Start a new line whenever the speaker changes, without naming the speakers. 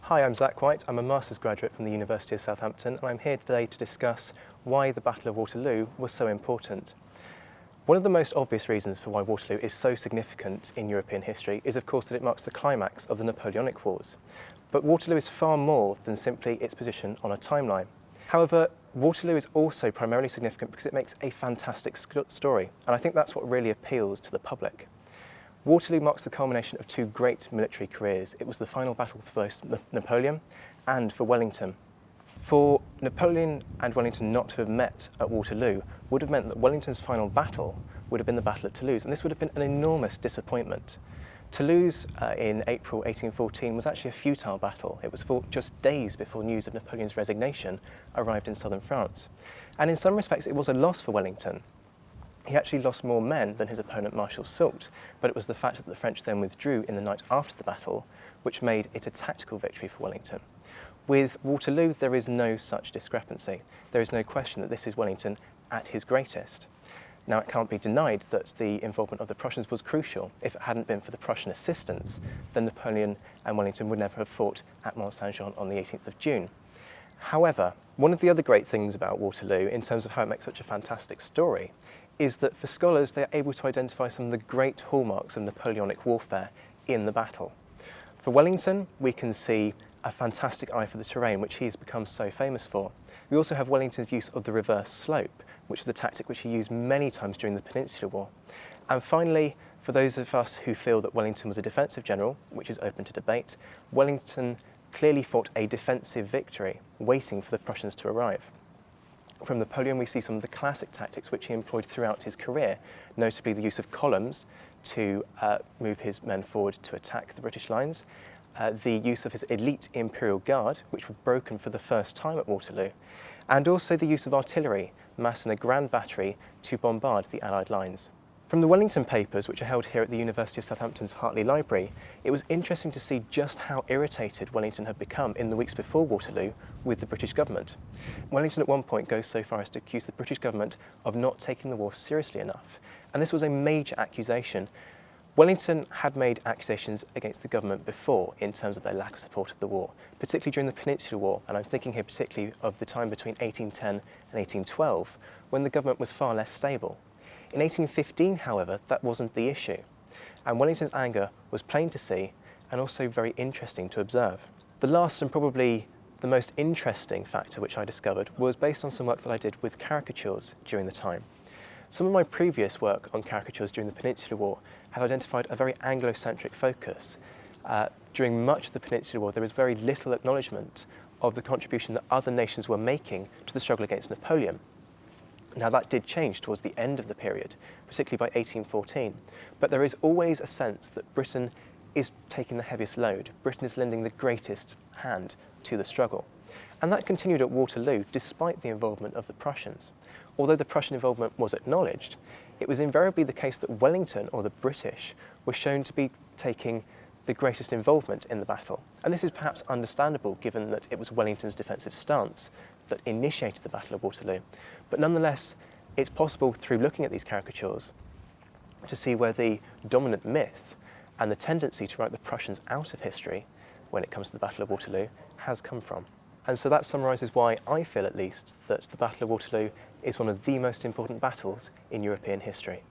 Hi, I'm Zack White. I'm a master's graduate from the University of Southampton, and I'm here today to discuss why the Battle of Waterloo was so important. One of the most obvious reasons for why Waterloo is so significant in European history is, of course, that it marks the climax of the Napoleonic Wars. But Waterloo is far more than simply its position on a timeline. However, Waterloo is also primarily significant because it makes a fantastic story, and I think that's what really appeals to the public. Waterloo marks the culmination of two great military careers. It was the final battle for both Napoleon and for Wellington. For Napoleon and Wellington not to have met at Waterloo would have meant that Wellington's final battle would have been the battle at Toulouse, and this would have been an enormous disappointment. Toulouse in April 1814 was actually a futile battle. It was fought just days before news of Napoleon's resignation arrived in southern France. And in some respects it was a loss for Wellington. He actually lost more men than his opponent Marshal Soult, but it was the fact that the French then withdrew in the night after the battle which made it a tactical victory for Wellington. With Waterloo, there is no such discrepancy. There is no question that this is Wellington at his greatest. Now, it can't be denied that the involvement of the Prussians was crucial. If it hadn't been for the Prussian assistance, then Napoleon and Wellington would never have fought at Mont Saint-Jean on the 18th of June. However, one of the other great things about Waterloo, in terms of how it makes such a fantastic story, is that for scholars they are able to identify some of the great hallmarks of Napoleonic warfare in the battle. For Wellington, we can see a fantastic eye for the terrain, which he's become so famous for. We also have Wellington's use of the reverse slope, which is a tactic which he used many times during the Peninsular War. And finally, for those of us who feel that Wellington was a defensive general, which is open to debate, Wellington clearly fought a defensive victory, waiting for the Prussians to arrive. From Napoleon, we see some of the classic tactics which he employed throughout his career, notably the use of columns to move his men forward to attack the British lines, the use of his elite Imperial Guard, which were broken for the first time at Waterloo, and also the use of artillery, massing a grand battery to bombard the Allied lines. From the Wellington papers, which are held here at the University of Southampton's Hartley Library, it was interesting to see just how irritated Wellington had become in the weeks before Waterloo with the British government. Wellington at one point goes so far as to accuse the British government of not taking the war seriously enough, and this was a major accusation. Wellington had made accusations against the government before in terms of their lack of support of the war, particularly during the Peninsular War, and I'm thinking here particularly of the time between 1810 and 1812, when the government was far less stable. In 1815, however, that wasn't the issue, and Wellington's anger was plain to see and also very interesting to observe. The last and probably the most interesting factor which I discovered was based on some work that I did with caricatures during the time. Some of my previous work on caricatures during the Peninsular War had identified a very Anglocentric focus. During much of the Peninsular War, there was very little acknowledgement of the contribution that other nations were making to the struggle against Napoleon. Now, that did change towards the end of the period, particularly by 1814, but there is always a sense that Britain is taking the heaviest load. Britain is lending the greatest hand to the struggle. And that continued at Waterloo despite the involvement of the Prussians. Although the Prussian involvement was acknowledged, it was invariably the case that Wellington, or the British, were shown to be taking the greatest involvement in the battle. And this is perhaps understandable given that it was Wellington's defensive stance that initiated the Battle of Waterloo. But nonetheless, it's possible through looking at these caricatures to see where the dominant myth and the tendency to write the Prussians out of history when it comes to the Battle of Waterloo has come from. And so that summarises why I feel, at least, that the Battle of Waterloo is one of the most important battles in European history.